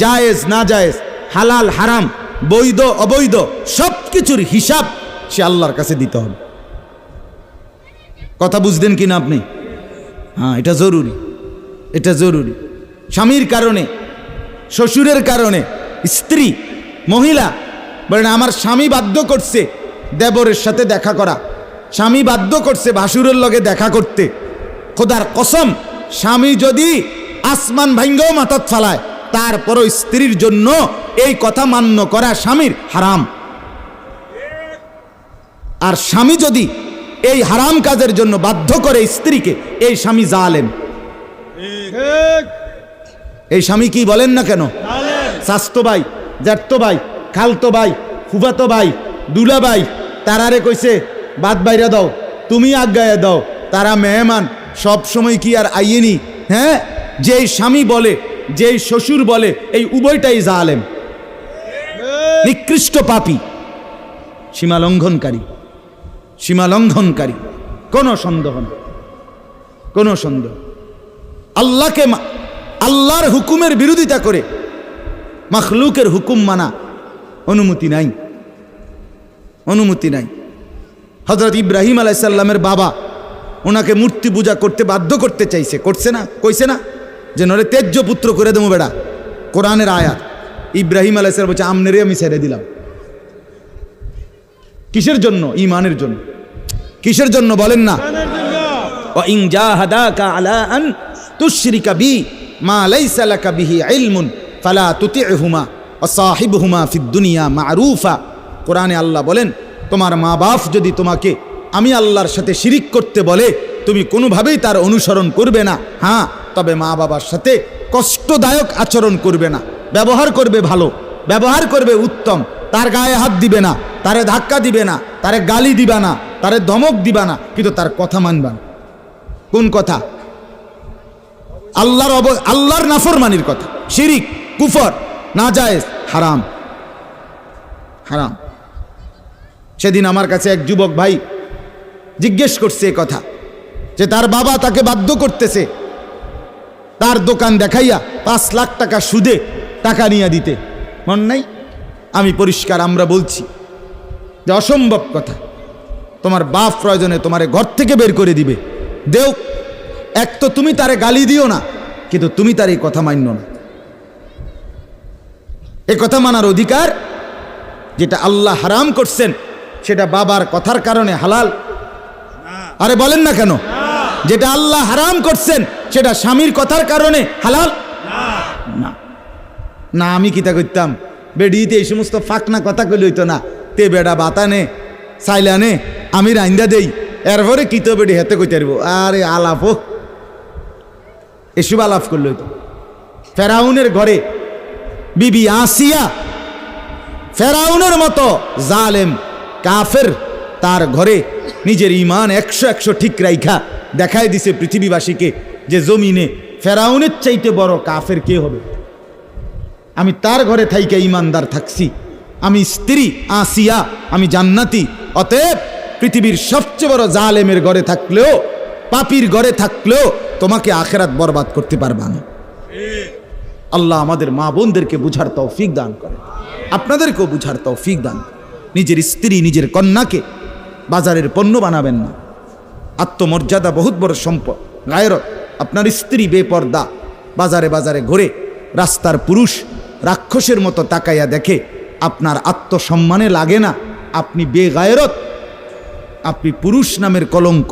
জায়েজ না জায়েজ, হালাল হারাম, বৈধ অবৈধ, সব কিছুর হিসাব সে আল্লাহর কাছে দিতে হবে। কথা বুঝলেন কিনা আপনি? হ্যাঁ, এটা জরুরি, এটা জরুরি। স্বামীর কারণে, শ্বশুরের কারণে স্ত্রী, মহিলা বলেন আমার স্বামী বাধ্য করছে দেবরের সাথে দেখা করা, স্বামী বাধ্য করছে ভাসুরের লগে দেখা করতে, খোদার কসম স্বামী যদি আসমান ভাঙ্গাও মাথাত ফালায়, তারপরও স্ত্রীর জন্য এই কথা মান্য করা স্বামীর হারাম। আর স্বামী যদি এই হারাম কাজের জন্য বাধ্য করে স্ত্রীকে, এই স্বামী জালেম। এই স্বামী কি বলেন না কেন, চাচতো ভাই, জ্যাঠতো ভাই, খালতো ভাই, ফুফাতো ভাই, দুলা ভাই, তারারে কইছে বাদ বাইরা দাও, তুমি আজ্ঞায় দাও, তারা মেহমান সব সময় কি আর আইয়েনি? হ্যাঁ, যেই স্বামী বলে, যেই শ্বশুর বলে, এই উভয়টাই জালেম, নিকৃষ্ট পাপী, সীমালঙ্ঘনকারী, সীমালঙ্ঘনকারী, কোনো সন্দেহ নেই, কোনো সন্দেহ। আল্লাহকে, আল্লাহর হুকুমের বিরোধিতা করে মাখলুকের হুকুম মানা অনুমতি নাই, অনুমতি নাই। হযরত ইব্রাহিম আলাইহিস সালামের বাবা ওনাকে মূর্তি পূজা করতে বাধ্য করতে চাইছে, করছে না? কইছে না যে নরে তেজ্য পুত্র করে দেবো বেড়া? কোরআনের আয়াত। ইব্রাহিম আলাইহিস সালাম বলছে আমনেরে আমি ছেড়ে দিলাম। কিসের জন্য? ঈমানের জন্য। কিসের জন্য বলেন না? ওয়া ইন জাহাদাকা আলা আন তুশরিকা বি মা লাইসা লাকা বিহি ইলমুন ফালা তুতি'হুমা ওয়া সাহিবহুমা ফিদ দুনিয়া মা'রুফা। কোরআনে আল্লাহ বলেন, তোমার মা বাপ যদি তোমাকে আমি আল্লাহর সাথে শিরিক করতে বলে, তুমি কোনোভাবেই তার অনুসরণ করবে না। হ্যাঁ, তবে মা বাবার সাথে কষ্টদায়ক আচরণ করবে না, ব্যবহার করবে ভালো, ব্যবহার করবে উত্তম, তার গায়ে হাত দিবে না, তারে ধাক্কা দিবে না, তারে গালি দিবা না, তারে ধমক দিবা না, কিন্তু তার কথা মানবা না। কোন কথা? আল্লাহর নাফরমানির কথা, শিরিক, কুফর, নাজায়েজ, হারাম, হারাম। সেদিন আমার কাছে এক যুবক ভাই জিজ্ঞেস করছে এ কথা, যে তার বাবা তাকে বাধ্য করতেছে তার দোকান দেখাইয়া 5 লাখ টাকা সুদে টাকা নিয়ে দিতে। মন নাই? আমি পরিষ্কার আমরা বলছি যে অসম্ভব কথা। তোমার বাপ প্রয়োজনে তোমারে ঘর থেকে বের করে দিবে, দেও। এক তো তুমি তারে গালি দিও না, কিন্তু তুমি তার এই কথা মান্য না। এ কথা মানার অধিকার, যেটা আল্লাহ হারাম করছেন সেটা বাবার কথার কারণে হালাল? আরে বলেন না কেন? যেটা আল্লাহ হারাম করছেন সেটা স্বামীর কথার কারণে হালাল না। না, আমি কিতা করতাম, বেডিতে এই সমস্ত ফাঁকনা কথা কইলে হইতো না। তে বেড়া বাতানে সাইলানে আমি রাইন্দা দেই, এরপরে কিত বেডি হেতে কইতে পারবো। আরে আলাপ হোক, এসব আলাপ করলে হইতো। ফেরাউনের ঘরে বিবি আসিয়া ফেরাউনের মতো জালেম কাফের, তার ঘরে নিজের ঈমান 100 ঠিক রাইখা দেখায় দিছে পৃথিবীবাসীকে যে জমিনে ফেরাউনের চাইতে বড় কাফের কে হবে। আমি তার ঘরে থাইকে ঈমানদার থাকছি, আমি স্ত্রী আসিয়া, আমি জান্নাতি। অতএব পৃথিবীর সবচেয়ে বড় জালেমের ঘরে থাকলেও, পাপীর ঘরে থাকলেও তোমাকে আখেরাত বরবাদ করতে পারবা না। আল্লাহ আমাদের মা বোনদেরকে বুঝার তৌফিক দান করে, আপনাদেরকেও বুঝার তৌফিক দান। নিজের স্ত্রী, নিজের কন্যাকে বাজারের পণ্য বানাবেন না। আত্মমর্যাদা বহুত বড় সম্পদ, গায়রত। আপনার স্ত্রী বেপর্দা বাজারে বাজারে ঘুরে, রাস্তার পুরুষ রাক্ষসের মতো তাকাইয়া দেখে, আপনার আত্মসম্মানে লাগে না, আপনি বেগায়রত, আপনি পুরুষ নামের কলঙ্ক।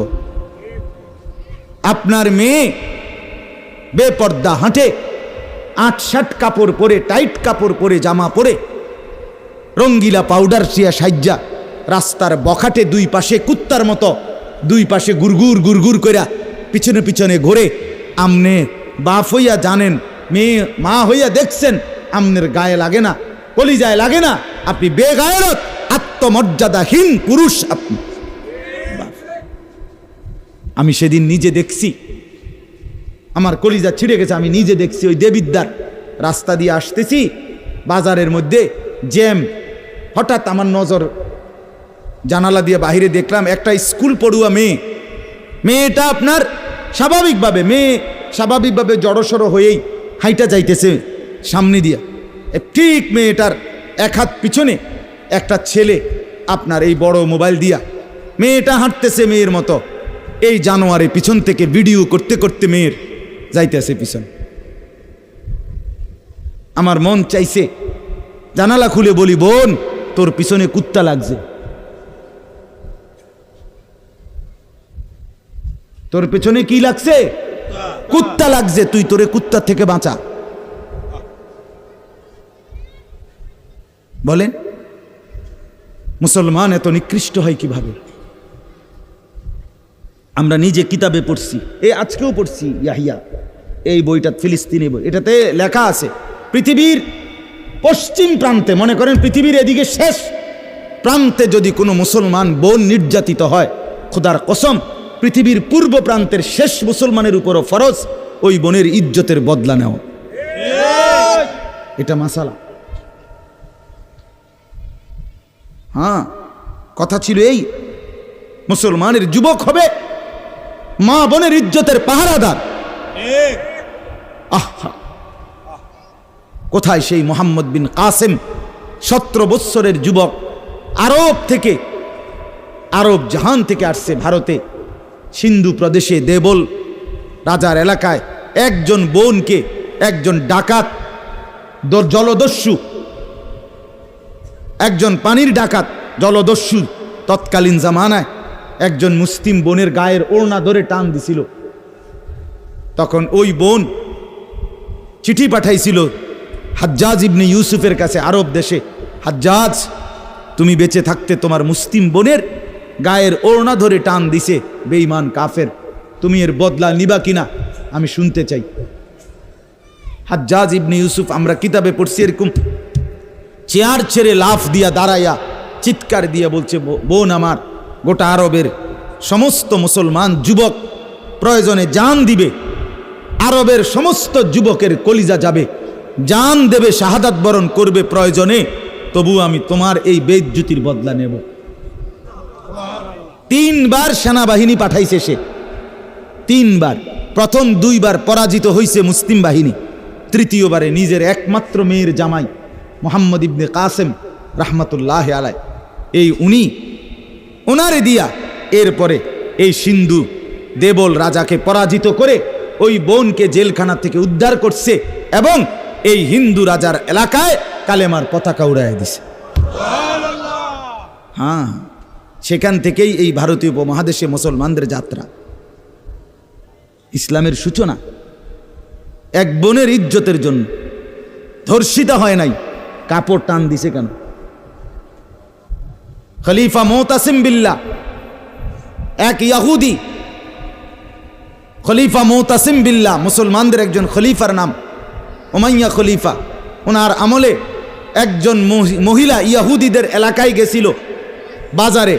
আপনার মেয়ে বেপর্দা হাঁটে, 8-7 কাপড় পরে, টাইট কাপড় পরে, জামা পরে, রঙ্গিলা পাউডার সিয়া সাজ্জা রাস্তার বখাটে দুই পাশে কুত্তার মতো দুই পাশে গুরগুর গুরগুর কইরা পিছনে পিছনে ঘোরে। আমনে বাপ হইয়া জানেন, মেয়ে মা হইয়া দেখছেন, আমনের গায়ে লাগে না, কলিজায় লাগে না। আপনি বেগায়রত, আত্মমর্যাদাহীন পুরুষ আপনি। আমি সেদিন নিজে দেখছি, আমার কলিজা ছিঁড়ে গেছে। আমি নিজে দেখছি, ওই দেবিদ্দার রাস্তা দিয়ে আসতেছি, বাজারের মধ্যে জ্যাম। হঠাৎ আমার নজর জানালা দিয়ে বাহিরে দেখলাম একটা স্কুল পড়ুয়া মেয়ে। মেয়েটা আপনার স্বাভাবিকভাবে জড়সড় হয়েই হাইটা যাইতেছে সামনে দিয়া। ঠিক মেয়েটার এক হাত পিছনে একটা ছেলে আপনার এই বড় মোবাইল দিয়া, মেয়েটা হাঁটতেছে মেয়ের মতো, এই জানোয়ারে পিছন থেকে ভিডিও করতে করতে মেয়ের যাইতেছে পিছন। আমার মন চাইছে জানালা খুলে বলি, বোন তোর পিছনে কুত্তা লাগছে, তোর পেছনে কি লাগছে? কুত্তা লাগছে, তুই তোরে কুত্তা থেকে বাঁচা। বলেন মুসলমান এত নিকৃষ্ট হয় কিভাবে? আমরা নিজে কিতাবে পড়ছি, এই আজকেও পড়ছি ইয়াহিয়া, এই বইটা ফিলিস্তিনি বই, এটাতে লেখা আছে পৃথিবীর পশ্চিম প্রান্তে, মনে করেন পৃথিবীর এদিকে শেষ প্রান্তে যদি কোনো মুসলমান বোন নির্যাতিত হয়, খোদার কসম পৃথিবীর পূর্ব প্রান্তের শেষ মুসলমানের উপরও ফরজ ওই বোনের ইজ্জতের বদলা নেওয়া। এটা মাসালা। হ্যাঁ, কথা ছিল এই, মুসলমানের যুবক হবে মা বোনের ইজ্জতের পাহারাদার। আহা, কোথায় সেই মোহাম্মদ বিন কাসেম, 17 বৎসরের যুবক, আরব থেকে, আরব জাহান থেকে আসছে ভারতে, সিন্ধু প্রদেশে দেবল রাজার এলাকায় একজন বোনকে একজন ডাকাত, জলদস্যু, একজন পানির ডাকাত জলদস্যু তৎকালীন জামানায় একজন মুসলিম বোনের গায়ের ওড়না ধরে টান দিছিল। তখন ওই বোন চিঠি পাঠাইছিল হাজ্জাজ ইবনে ইউসুফের কাছে আরব দেশে, হাজ্জাজ তুমি বেঁচে থাকতে তোমার মুসলিম বোনের গায়ের ওড়না ধরে টান দিছে বেঈমান কাফের, তুমি এর বদলা নিবা কিনা আমি শুনতে চাই। হাজ্জাজ ইবনে ইউসুফ, আমরা কিতাবে পড়ছি, এরকম চেয়ার ছেড়ে লাফ দিয়া দাঁড়াইয়া চিৎকার দিয়া বলছে, বোন আমার, গোটা আরবের সমস্ত মুসলমান যুবক প্রয়োজনে জান দিবে, আরবের সমস্ত যুবকের কলিজা যাবে, জান দেবে, শাহাদাত বরণ করবে প্রয়োজনে, তবু আমি তোমার এই বেইজ্জতির বদলা নেব। 3 বার সেনাবাহিনী পাঠাইছে সে, 3 বার। প্রথম 2 বার পরাজিত হয়েছে মুসলিম বাহিনী, তৃতীয়বারে নিজের একমাত্র মেয়ের জামাই মোহাম্মদ ইবনে কাসেম রাহমাতুল্লাহ আলাই, এই উনি ওনারে দিয়া এরপরে এই সিন্ধু দেবল রাজাকে পরাজিত করে ওই বোনকে জেলখানা থেকে উদ্ধার করছে এবং এই হিন্দু রাজার এলাকায় কালেমার পতাকা উড়াইয়া দিছে। হ্যাঁ, সেখান থেকেই এই ভারতীয় উপমহাদেশে মুসলমানদের যাত্রা, ইসলামের সূচনা। এক বোনের ইজ্জতের জন্য ধর্ষিতা হয় নাই, কাপড় টান দিছে কেন? খলিফা মুতাসিম বিল্লাহ, এক ইহুদি, খলিফা মুতাসিম বিল্লাহ, মুসলমানদের একজন খলিফার নাম উমাইয়া খলিফা। ওনার আমলে একজন মহিলা ইহুদিদের এলাকায় গেছিল, বাজারে,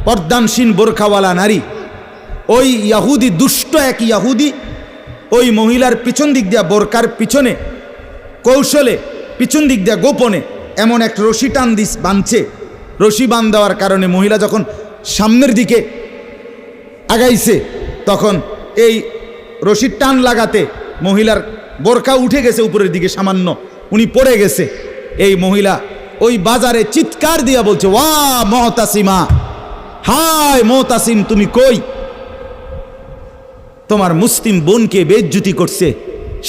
পর্দানসীন বোরখাওয়ালা নারী। ওই ইহুদি, দুষ্ট এক ইহুদি, ওই মহিলার পিছন দিক দিয়া, বোরকার পিছনে কৌশলে পিছন দিক দিয়া গোপনে এমন এক রশি টান দিস বাঁধছে। রশি বাঁধ দেওয়ার কারণে মহিলা যখন সামনের দিকে আগাইছে, তখন এই রশির টান লাগাতে মহিলার বোরকা উঠে গেছে উপরের দিকে সামান্য, উনি পড়ে গেছে। এই মহিলা ওই বাজারে চিৎকার দিয়া বলছে, ওয়া মুতাসিমা, হায় মুতাসিম তুমি কই? তোমার মুসলিম বোনকে বেইজ্জতি করছে।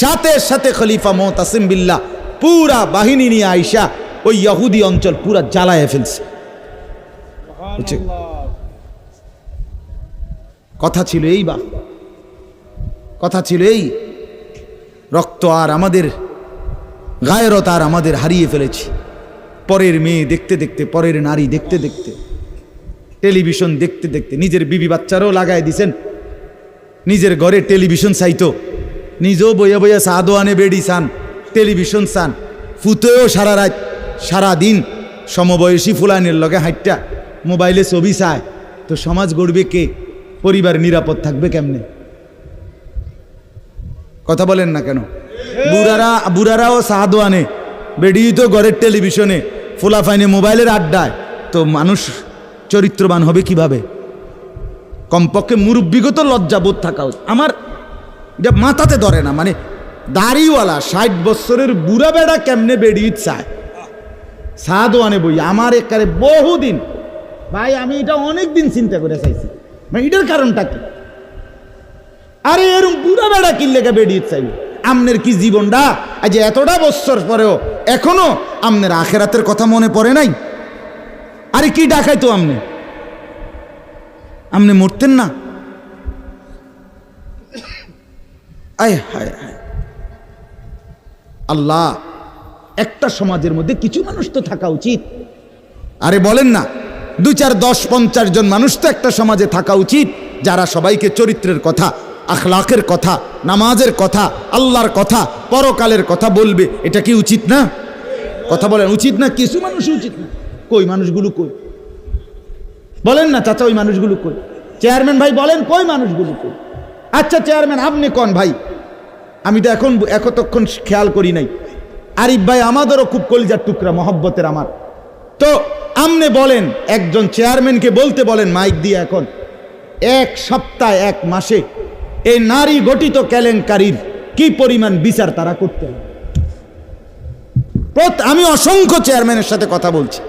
সাথে সাথে খলিফা মুতাসিম বিল্লাহ পুরা বাহিনী নিয়ে আইসা ওই ইহুদি অঞ্চল পুরা জ্বালায় ফেলছে। কথা ছিল এই, বা কথা ছিল এই, রক্ত আর আমাদের গায়রত আর আমাদের হারিয়ে ফেলেছি। পরের মেয়ে দেখতে দেখতে, পরের নারী দেখতে দেখতে, টেলিভিশন দেখতে দেখতে, নিজের বিবি বাচ্চারও লাগাই দিছেন, নিজের ঘরে টেলিভিশন চাইতো, নিজেও বইয়া বইয়া সাদো আনে বেড়ি চান, টেলিভিশন চান, ফুতেও সারা রাত সারা দিন সমবয়সী ফুলানের লগে হাইটটা মোবাইলে ছবি চায়, তো সমাজ গড়বে কে? পরিবার নিরাপদ থাকবে কেমনে? কথা বলেন না কেন? বুড়ারাও সাদো আনে, বেড়ি তো ঘরের টেলিভিশনে, ফুলাফাইনে মোবাইলের আড্ডায়, তো মানুষ চরিত্রবান হবে কিভাবে? কমপক্ষে মুরব্বিগত লজ্জাবোধ থাকা উচিত। আমার এটা মাথাতে ধরে না, মানে দাড়িওয়ালা 60 বছরের বুড়া বেড়া কেমনে বেড়ি চায় সাদো আনে বই? আমার একারে বহুদিন ভাই, আমি এটা অনেক দিন চিন্তা করে চাইছি, মানে এটার কারণটা কি? আরে এরকম বুড়া বেড়া কিনলে বেড়ি চাইবে? আমনের কি জীবনটা আজ এতটা বছর পরেও এখনো আমনের আখেরাতের কথা মনে পড়ে নাই? আরে কি ডাকাইতো আমনে? আমনে মরতেন না? আয় হায় হায়, আল্লাহ, একটা সমাজের মধ্যে কিছু মানুষ তো থাকা উচিত। আরে বলেন না, 2, 4, 10, 50 জন মানুষ তো একটা সমাজে থাকা উচিত, যারা সবাইকে চরিত্রের কথা, আখলাকের কথা, নামাজের কথা, আল্লাহর কথা, পরকালের কথা বলবে। এটা কি উচিত না? কথা বলেন, উচিত না? কিছু মানুষ উচিত না। কই মানুষগুলো কই? বলেন না চাচা, ওই মানুষগুলো কই? চেয়ারম্যান ভাই বলেন, কই মানুষগুলো কই? আচ্ছা চেয়ারম্যান আপনি কোন ভাই, আমি তো এতক্ষণ খেয়াল করি নাই। আরিফ ভাই আমাদেরও খুব কলিজার টুকরা, মহব্বতের আমার। তো আপনি বলেন, একজন চেয়ারম্যানকে বলতে বলেন মাইক দিয়ে, এখন এক সপ্তাহে এক মাসে এই নারী গঠিত কেলেঙ্কারির কি পরিমাণ বিচার তারা করতে হবে? আমি অসংখ্য চেয়ারম্যানের সাথে কথা বলছি,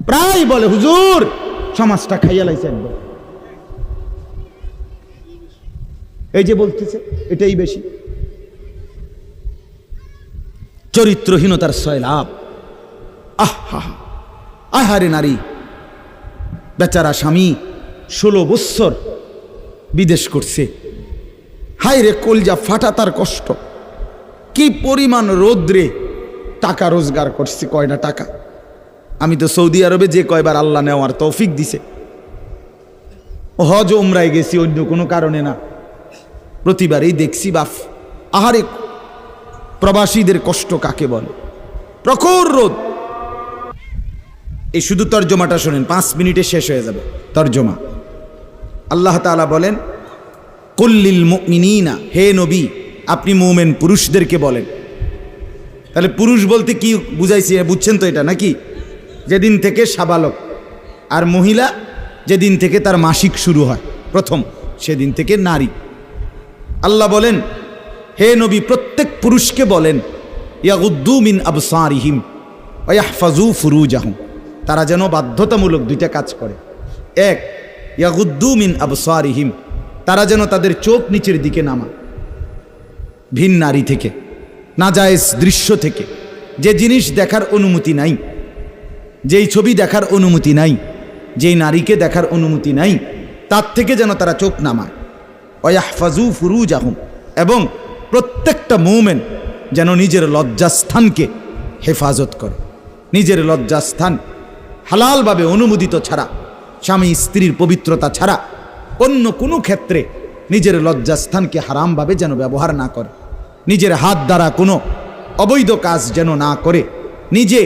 প্রায় বলে হুজুর সমাজটা খাইয়া লাইছে একবার। এই যে বলতেছে এটাই বেশি। চরিত্রহীনতার সয়লাভ। আহারে নারী, বেচারা স্বামী 16 বৎসর বিদেশ করছে, হায় রে কলজা ফাটা তার কষ্ট। কি পরিমাণ রৌদ্রে টাকা রোজগার করছে, কয়টা টাকা। আমি তো সৌদি আরবে যে কয়বার আল্লাহ নেওয়ার তৌফিক দিছে, হজ উমরায় গেছি, অন্য কোনো কারণে না, প্রতিবারই দেখছি বাফ আহারে প্রবাসীদের কষ্ট কাকে বলে। প্রখর রোদ। এই শুধু তর্জমাটা শোনেন, 5 মিনিটে শেষ হয়ে যাবে তর্জমা। আল্লাহ তাআলা বলেন কুল্লিল মুমিনিনা, হে নবী আপনি মুমিন পুরুষদেরকে বলেন। তাহলে পুরুষ বলতে কি বুঝাইছি বুঝছেন তো এটা নাকি? যেদিন থেকে সাবালক, আর মহিলা যেদিন থেকে তার মাসিক শুরু হয় প্রথম, সেদিন থেকে নারী। আল্লাহ বলেন হে নবী প্রত্যেক পুরুষকে বলেন ইয়াগুদ্দু মিন আবসারিহিম ওয়া ইয়াহফাজু ফুরুজাহুম, তারা যেন বাধ্যতামূলক 2টা কাজ করে। এক, ইয়াগুদ্দু মিন আবসারিহিম, তারা যেন তাদের চোখ নিচের দিকে নামায় ভিন নারী থেকে, নাজায়েজ দৃশ্য থেকে, যে জিনিস দেখার অনুমতি নাই, যেই ছবি দেখার অনুমতি নাই, যেই নারীকে দেখার অনুমতি নাই, তার থেকে যেন তারা চোখ নামায়। ওয়া ইয়াহফাজু ফুরুজাহুম, এবং প্রত্যেকটা মুমিন যেন নিজের লজ্জাস্থানকে হেফাজত করে। নিজের লজ্জাস্থান হালালভাবে অনুমোদিত ছাড়া, স্বামী স্ত্রীর পবিত্রতা ছাড়া অন্য কোনো ক্ষেত্রে নিজের লজ্জাস্থানকে হারামভাবে যেন ব্যবহার না করে। নিজের হাত দ্বারা কোনো অবৈধ কাজ যেন না করে, নিজে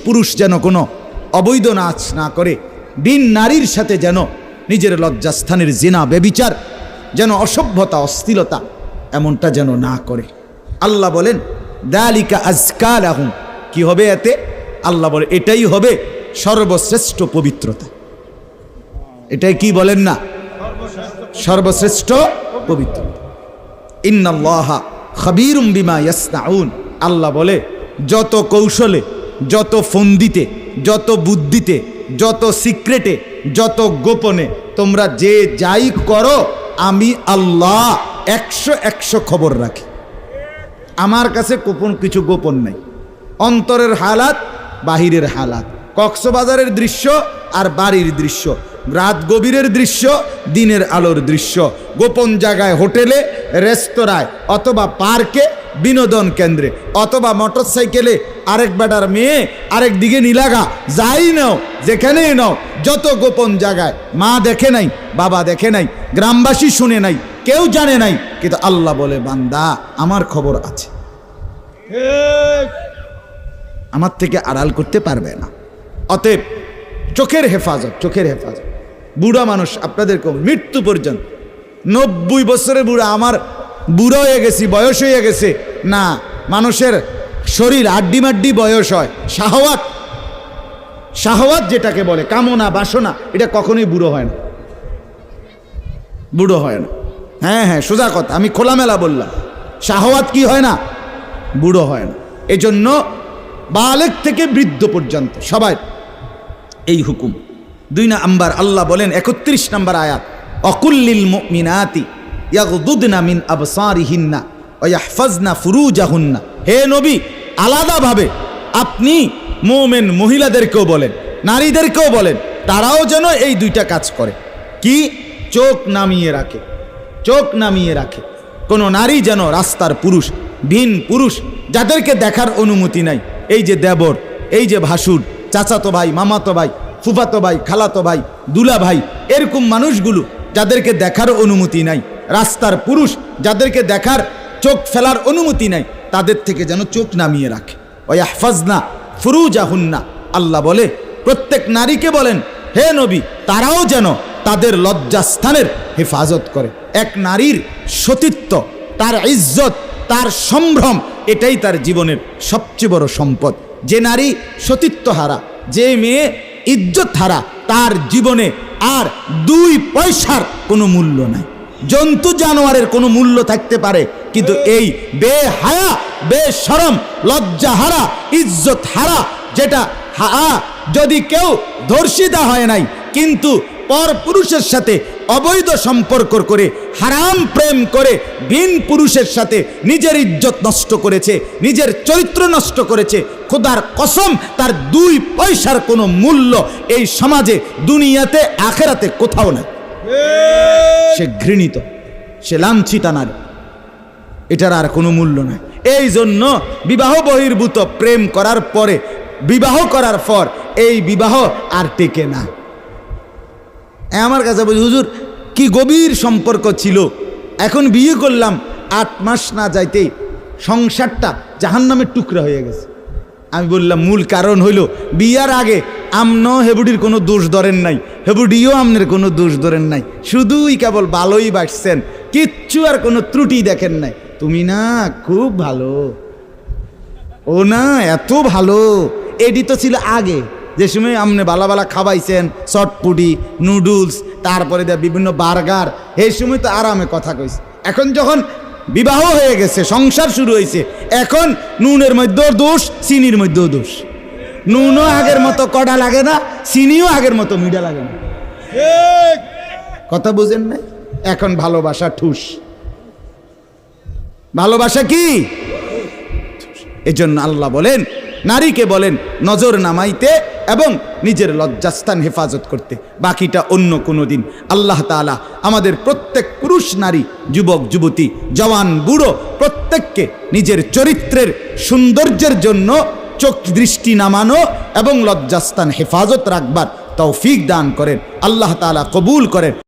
পুরুষ যেন কোনো অবৈধ নাচ না করে, বিন নারীর সাথে যেন নিজের লজ্জাস্থানের জিনা বেবিচার, যেন অসভ্যতা অশ্লীলতা এমনটা যেন না করে। আল্লাহ বলেন দালিকা আজকা লাহুম, কি হবে এতে? আল্লাহ বলে এটাই হবে সর্বশ্রেষ্ঠ পবিত্রতা। এটাই কি বলেন না? সর্বশ্রেষ্ঠ পবিত্রতা। ইন্নাল্লাহা খাবীরুম বিমা ইয়াসনাউন, আল্লাহ বলে যত কৌশলে, যত ফন্দিতে, যত বুদ্ধিতে, যত সিক্রেটে, যত গোপনে তোমরা যে যাই করো, আমি আল্লাহ 100 খবর রাখি। আমার কাছে গোপন কিছু গোপন নাই। অন্তরের হালাত, বাহিরের হালাত, কক্সবাজারের দৃশ্য আর বাড়ির দৃশ্য, রাত গভীরের দৃশ্য, দিনের আলোর দৃশ্য, গোপন জায়গায়, হোটেলে, রেস্তোরাঁয়, অথবা পার্কে, বিনোদন কেন্দ্রে, অথবা মোটরসাইকেলে আরেক বেটার মেয়ে আরেক দিকে নিলাগা, যাই নাও, যেখানেই নাও, যত গোপন জায়গায়, মা দেখে নাই, বাবা দেখে নাই, গ্রামবাসী শুনে নাই, কেউ জানে নাই, কিন্তু আল্লাহ বলে বান্দা আমার খবর আছে, আমার থেকে আড়াল করতে পারবে না। অতএব চোখের হেফাজত, চোখের হেফাজত। বুড়া মানুষ আপনাদেরকে মৃত্যু পর্যন্ত, 90 বছরের বুড়া, আমার বুড়ো হয়ে গেছি, বয়স হয়ে গেছে না, মানুষের শরীর আড্ডি মাড্ডি বয়স হয়। শাহওয়াত, শাহওয়াত যেটাকে বলে, কামনা বাসনা, এটা কখনোই বুড়ো হয় না, বুড়ো হয় না। হ্যাঁ সোজা কথা, আমি খোলামেলা বললাম, শাহওয়াত কি হয় না? বুড়ো হয় না। এজন্য বালেগ থেকে বৃদ্ধ পর্যন্ত সবাই এই হুকুম। 2 নাম্বার আল্লাহ বলেন 31 নম্বর আয়াত, অকুল্লিল মুমিনাতি ইয়াগদুদনা মিন আবসারিহিন্না ওয়া ইয়াহফাজনা ফুরুজাহুন্না, হে নবী আলাদাভাবে আপনি মুমিন মহিলাদেরকেও বলেন, নারীদেরকেও বলেন, তারাও যেন এই 2টা কাজ করে। কি? চোখ নামিয়ে রাখে, চোখ নামিয়ে রাখে। কোনো নারী যেন রাস্তার পুরুষ, ভিন পুরুষ, যাদেরকে দেখার অনুমতি নাই, এই যে দেবর, এই যে ভাসুর, চাচাতো ভাই, মামাতো ভাই, ফুফাতো ভাই, খালাতো ভাই, দুলা ভাই, এরকম মানুষগুলো যাদেরকে দেখার অনুমতি নাই, রাস্তার পুরুষ যাদেরকে দেখার, চোখ ফেলার অনুমতি নাই, তাদের থেকে যেন চোখ নামিয়ে রাখে। ওয়া ইয়াহফাজনা ফুরুজাহুন্না, আল্লাহ বলে প্রত্যেক নারীকে বলেন হে নবী তারাও যেন তাদের লজ্জাস্থানের হেফাজত করে। এক নারীর সতীত্ব, তার ইজ্জত, তার সম্ভ্রম, এটাই তার জীবনের সবচেয়ে বড় সম্পদ। যে নারী সতীত্ব হারা, যে মেয়ে ইজ্জত হারা, তার জীবনে আর 2 পয়সার কোনো মূল্য নাই। জন্তু জানোয়ারের কোনো মূল্য থাকতে পারে, কিন্তু এই বেহায়া, বেশরম, লজ্জা হারা, ইজ্জত হারা, যেটা যদি কেউ ধর্ষিতা হয় নাই কিন্তু পর পুরুষের সাথে অবৈধ সম্পর্ক করে, হারাম প্রেম করে, ভিন পুরুষের সাথে নিজের ইজ্জত নষ্ট করেছে, নিজের চরিত্র নষ্ট করেছে, খোদার কসম তার 2 পয়সার কোনো মূল্য এই সমাজে, দুনিয়াতে, আখেরাতে কোথাও নাই। সে ঘৃণিত, সে লাঞ্ছিতা নারী, এটার আর কোনো মূল্য নাই। এই জন্য বিবাহ বহির্ভূত প্রেম করার পরে, বিবাহ করার পর এই বিবাহ আর টেকে না। আমার কাছে বলি হুজুর কি গভীর সম্পর্ক ছিল, এখন বিয়ে করলাম 8 মাস না যাইতেই সংসারটা জাহান্নামের টুকরা হয়ে গেছে। আমি বললাম মূল কারণ হইল বিয়ার আগে আমনো হেবুডির কোনো দোষ ধরেন নাই, হেবুডিও আমনের কোনো দোষ ধরেন নাই, শুধুই কেবল ভালোই বাসছেন, কিচ্ছু আর কোনো ত্রুটি দেখেন নাই। তুমি না খুব ভালো, ও না এত ভালো, এডি তো ছিল আগে, যে সময় আপনি বালা বালা খাওয়াইছেন, চটপুটি, নুডলস, তারপরে বিভিন্ন বার্গার, এই সময় তো আরামে কথা কইছে। এখন যখন বিবাহ হয়ে গেছে, সংসার শুরু হয়েছে, এখন নুনের মধ্যেও দোষ, চিনির মধ্যেও দোষ। নুনও আগের মতো কড়া লাগে না, চিনিও আগের মতো মিঠা লাগে না। কথা বুঝেন না? এখন ভালোবাসা ঠুস। ভালোবাসা কি? এজন্য আল্লাহ বলেন, নারীকে বলেন নজর নামাইতে এবং নিজের লজ্জাস্থান হেফাজত করতে, বাকিটা অন্য কোনো দিন। আল্লাহ তাআলা আমাদের প্রত্যেক পুরুষ নারী, যুবক যুবতী, জওয়ান বুড়ো প্রত্যেককে নিজের চরিত্রের সৌন্দর্যের জন্য চোখ দৃষ্টি নামানো এবং লজ্জাস্থান হেফাজত রাখবার তৌফিক দান করেন। আল্লাহ তাআলা কবুল করেন।